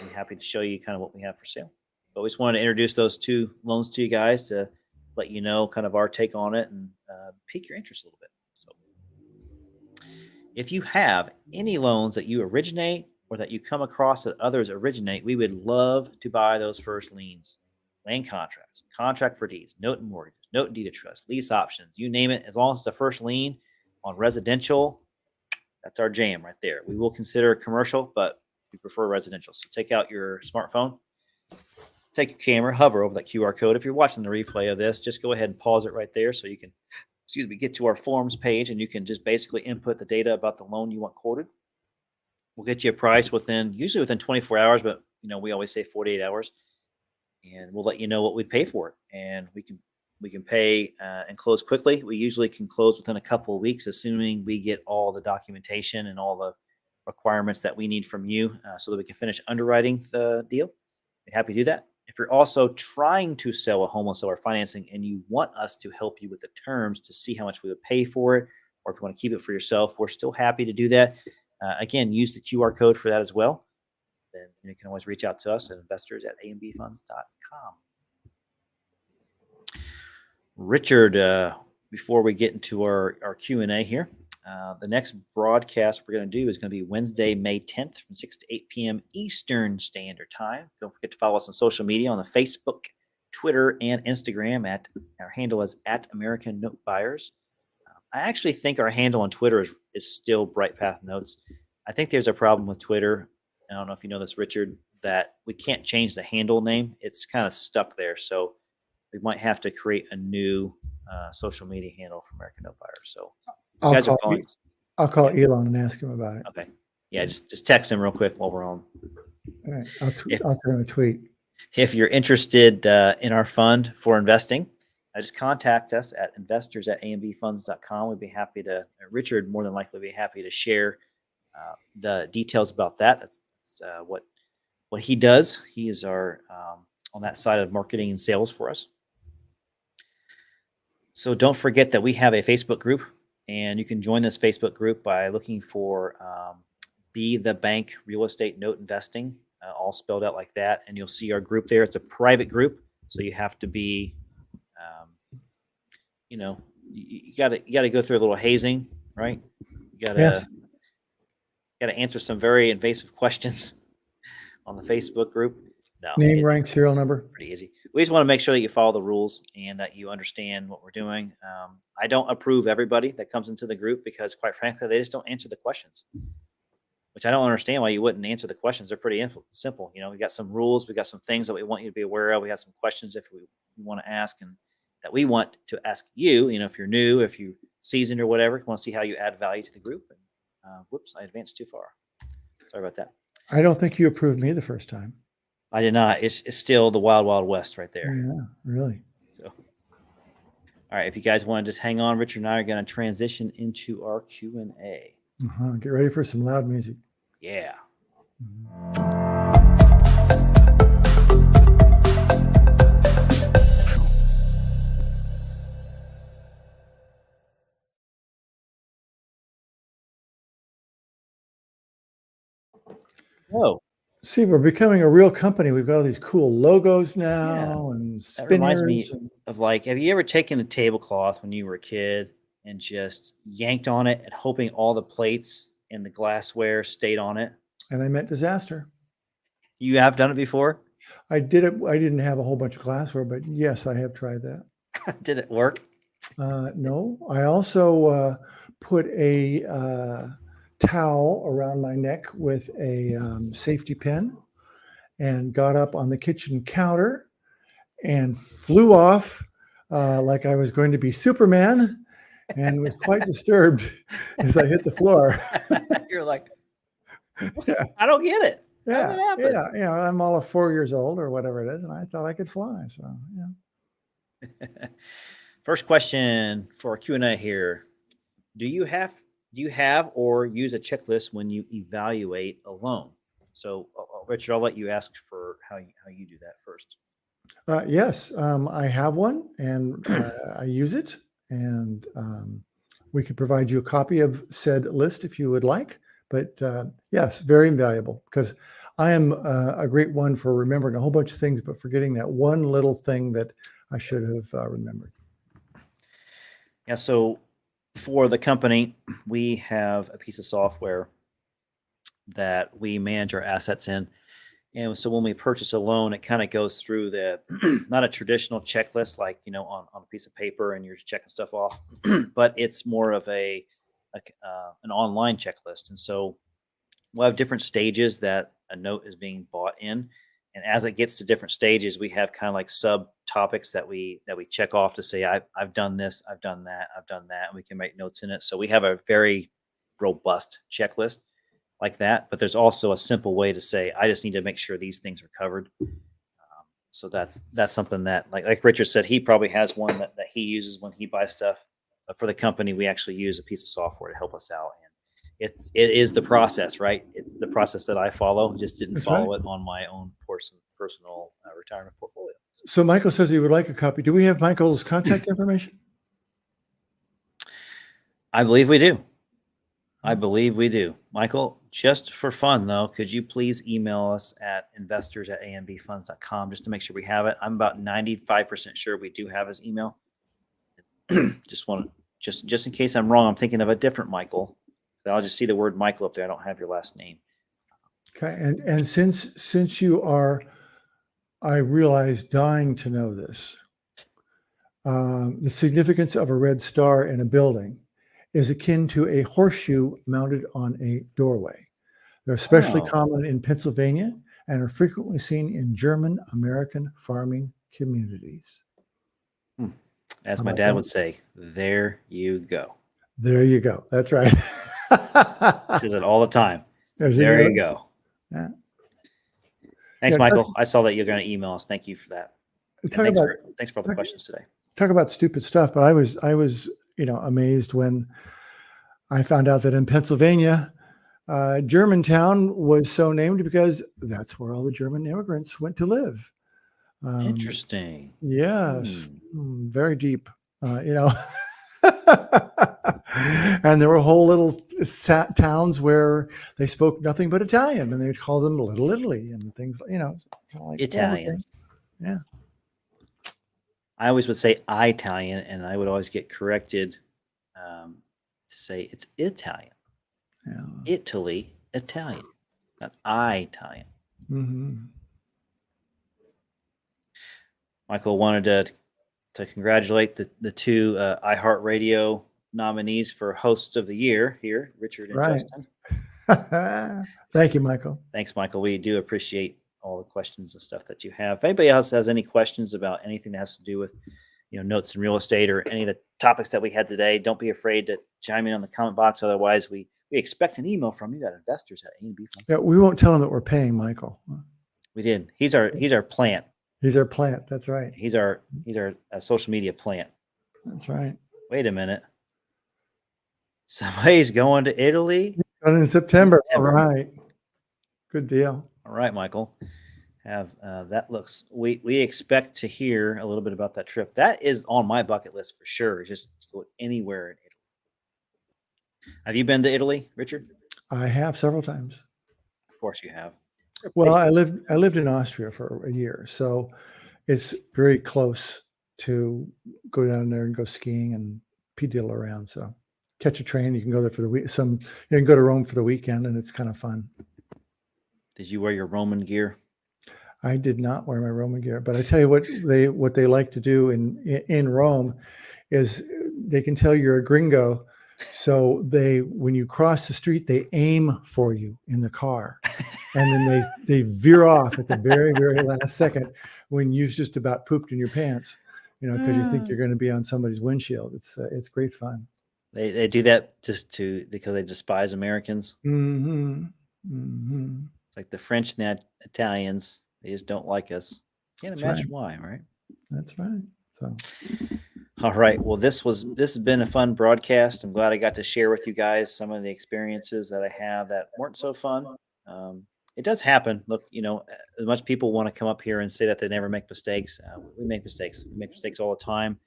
I'm happy to show you kind of what we have for sale. But we just wanted to introduce those two loans to you guys to let you know kind of our take on it and pique your interest a little bit. If you have any loans that you originate or that you come across that others originate, we would love to buy those first liens, land contracts, contract for deeds, note and mortgages, note and deed of trust, lease options, you name it. As long as it's the first lien on residential, that's our jam right there. We will consider commercial, but we prefer residential. So take out your smartphone, take your camera, hover over that QR code. If you're watching the replay of this, just go ahead and pause it right there so you can, get to our forms page, and you can just basically input the data about the loan you want quoted. We'll get you a price usually within 24 hours, but we always say 48 hours, and we'll let you know what we'd pay for it. And we can pay and close quickly. We usually can close within a couple of weeks, assuming we get all the documentation and all the requirements that we need from you, so that we can finish underwriting the deal. We're happy to do that. If you're also trying to sell a home or seller financing and you want us to help you with the terms to see how much we would pay for it, or if you want to keep it for yourself, we're still happy to do that. Again, use the QR code for that as well. Then you can always reach out to us at investors@ambfunds.com. Richard, before we get into our Q&A here, the next broadcast we're going to do is going to be Wednesday, May 10th from 6 to 8 p.m. Eastern Standard Time. Don't forget to follow us on social media on the Facebook, Twitter, and Instagram. Our handle is @American Note Buyers. I actually think our handle on Twitter is still Bright Path Notes. I think there's a problem with Twitter. I don't know if you know this, Richard, that we can't change the handle name. It's kind of stuck there. So we might have to create a new social media handle for American Note Buyers. So I'll call Elon and ask him about it. Okay. Yeah, just text him real quick while we're on. All right. I'll turn a tweet. If you're interested in our fund for investing, just contact us at investors@ambfunds.com. We'd be happy to, Richard more than likely be happy to share the details about that. That's what he does. He is our on that side of marketing and sales for us. So don't forget that we have a Facebook group, and you can join this Facebook group by looking for Be the Bank Real Estate Note Investing, all spelled out like that. And you'll see our group there. It's a private group, so you have to be, you got to go through a little hazing, right? You got to answer some very invasive questions on the Facebook group. No, name, rank, serial number. Pretty easy. We just want to make sure that you follow the rules and that you understand what we're doing. I don't approve everybody that comes into the group because, quite frankly, they just don't answer the questions, which I don't understand why you wouldn't answer the questions. They're pretty simple. We got some rules. We got some things that we want you to be aware of. We got some questions if we want to ask and that we want to ask you, if you're new, if you're seasoned or whatever, you want to see how you add value to the group. And whoops, I advanced too far. Sorry about that. I don't think you approved me the first time. I did not. It's still the wild, wild west right there. Yeah, really. So, all right. If you guys want to just hang on, Richard and I are going to transition into our Q&A. Get ready for some loud music. Yeah. Whoa. See, we're becoming a real company. We've got all these cool logos now and spinners. That reminds me of have you ever taken a tablecloth when you were a kid and just yanked on it and hoping all the plates and the glassware stayed on it? And I meant disaster. You have done it before? I did it. I didn't have a whole bunch of glassware, but yes, I have tried that. Did it work? No. I also put a towel around my neck with a safety pin and got up on the kitchen counter and flew off like I was going to be Superman and was quite disturbed as I hit the floor. You're like, I don't get it. How did that happen? Yeah. I'm all of 4 years old or whatever it is, and I thought I could fly. So, yeah. First question for Q&A here. Do you have or use a checklist when you evaluate a loan? So, Richard, I'll let you ask for how you do that first. Yes, I have one, and I use it. And we could provide you a copy of said list if you would like. But yes, very invaluable, because I am a great one for remembering a whole bunch of things, but forgetting that one little thing that I should have remembered. Yeah. So for the company, we have a piece of software that we manage our assets in. And so when we purchase a loan, it kind of goes through the, not a traditional checklist, like, on a piece of paper and you're just checking stuff off, but it's more of an online checklist. And so we'll have different stages that a note is being bought in. And as it gets to different stages, we have kind of like subtopics that we check off to say, I've done this, I've done that, I've done that, and we can make notes in it. So we have a very robust checklist like that. But there's also a simple way to say, I just need to make sure these things are covered. So that's something that, like Richard said, he probably has one that he uses when he buys stuff. But for the company, we actually use a piece of software to help us out. And it is the process, right? It's the process that I follow. Just didn't follow it on my own personal retirement portfolio. So Michael says he would like a copy. Do we have Michael's contact information? I believe we do. Michael, just for fun though, could you please email us at investors@ambfunds.com just to make sure we have it? I'm about 95% sure we do have his email. Just in case I'm wrong, I'm thinking of a different Michael. I'll just see the word Michael up there. I don't have your last name. Okay. And since you are, I realize, dying to know this, the significance of a red star in a building is akin to a horseshoe mounted on a doorway. They're especially common in Pennsylvania and are frequently seen in German American farming communities. As my dad would say, there you go. There you go. That's right. He says it all the time. There you go. Yeah. Thanks, Michael. I saw that you're going to email us. Thank you for that. Thanks for all the questions today. Talk about stupid stuff, but I was amazed when I found out that in Pennsylvania, Germantown was so named because that's where all the German immigrants went to live. Interesting. Yes. Very deep, and there were whole little towns where they spoke nothing but Italian, and they would call them Little Italy and things, kind of like Italian. Yeah. I always would say Italian, and I would always get corrected to say it's Italian. Yeah. Italy, Italian, not Italian. Mm-hmm. Michael wanted to congratulate the two iHeartRadio nominees for Hosts of the Year here, Richard and Justin. Thank you, Michael. Thanks, Michael. We do appreciate all the questions and stuff that you have. If anybody else has any questions about anything that has to do with, notes in real estate or any of the topics that we had today, don't be afraid to chime in on the comment box. Otherwise, we expect an email from you at investors@ambfunds. Yeah, we won't tell them that we're paying Michael. We did. He's our plant. He's our plant. That's right. He's our social media plant. That's right. Wait a minute. Somebody's going to Italy in September. All right. Good deal. All right, Michael. That looks. We expect to hear a little bit about that trip. That is on my bucket list for sure. Just go anywhere in Italy. Have you been to Italy, Richard? I have several times. Of course, you have. Well, I lived in Austria for a year, so it's very close to go down there and go skiing and pedal around. So catch a train. You can go there for the week. You can go to Rome for the weekend, and it's kind of fun. Did you wear your Roman gear? I did not wear my Roman gear, but I tell you what they like to do in Rome is they can tell you're a gringo. So when you cross the street, they aim for you in the car, and then they veer off at the very, very last second when you've just about pooped in your pants, because you think you're going to be on somebody's windshield. It's great fun. They do that because they despise Americans. Mm-hmm. Mm-hmm. It's like the French and the Italians. They just don't like us. Can't imagine why, right? That's right. So. All right. Well, this has been a fun broadcast. I'm glad I got to share with you guys some of the experiences that I have that weren't so fun. It does happen. Look, as much people want to come up here and say that they never make mistakes. We make mistakes. We make mistakes all the time.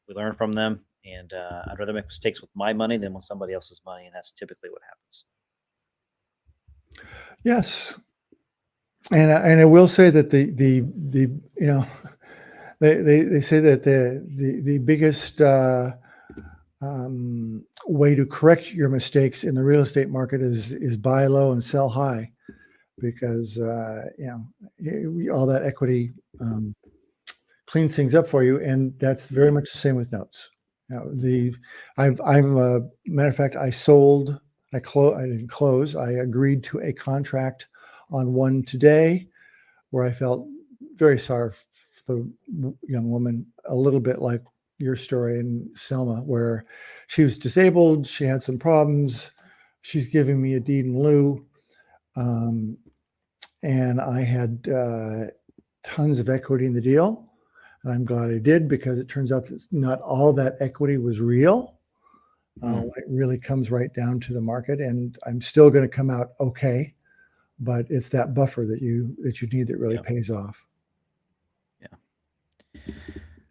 We learn from them. And I'd rather make mistakes with my money than with somebody else's money. And that's typically what happens. Yes. And I will say that they say that the biggest way to correct your mistakes in the real estate market is buy low and sell high, because all that equity cleans things up for you, and that's very much the same with notes. Matter of fact, I sold. I didn't close. I agreed to a contract on one today. where I felt very sorry for the young woman, a little bit like your story in Selma, where she was disabled, she had some problems, she's giving me a deed in lieu, and I had tons of equity in the deal, and I'm glad I did, because it turns out that not all that equity was real. When it really comes right down to the market, and I'm still going to come out okay, but it's that buffer that you need that really pays off. Yeah.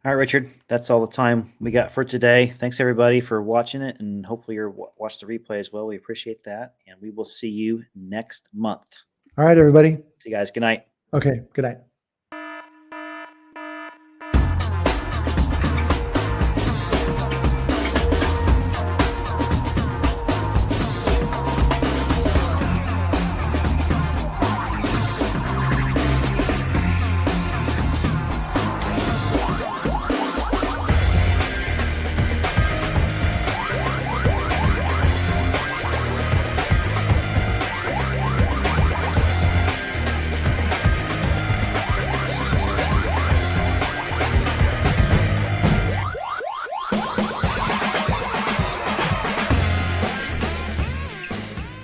All right, Richard, that's all the time we got for today. Thanks everybody for watching it, and hopefully you'll watch the replay as well. We appreciate that, and we will see you next month. All right, everybody. See you guys. Good night. Okay. Good night.